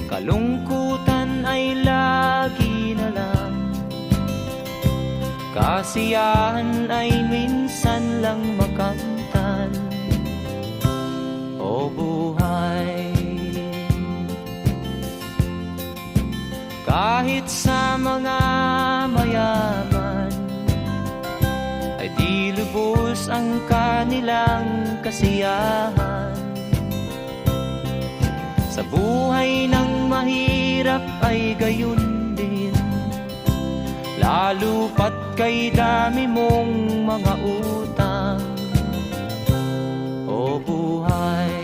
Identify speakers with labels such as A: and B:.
A: Kalungkutan ay lagi na lang, kasiyahan ay minsan lang makamtan. O buhay, kahit sa mga mayaman ay di lubos ang kanilang kasiyahan. Sa buhay ng mahirap ay gayon din, lalo pat kay dami mong mga utang. O buhay,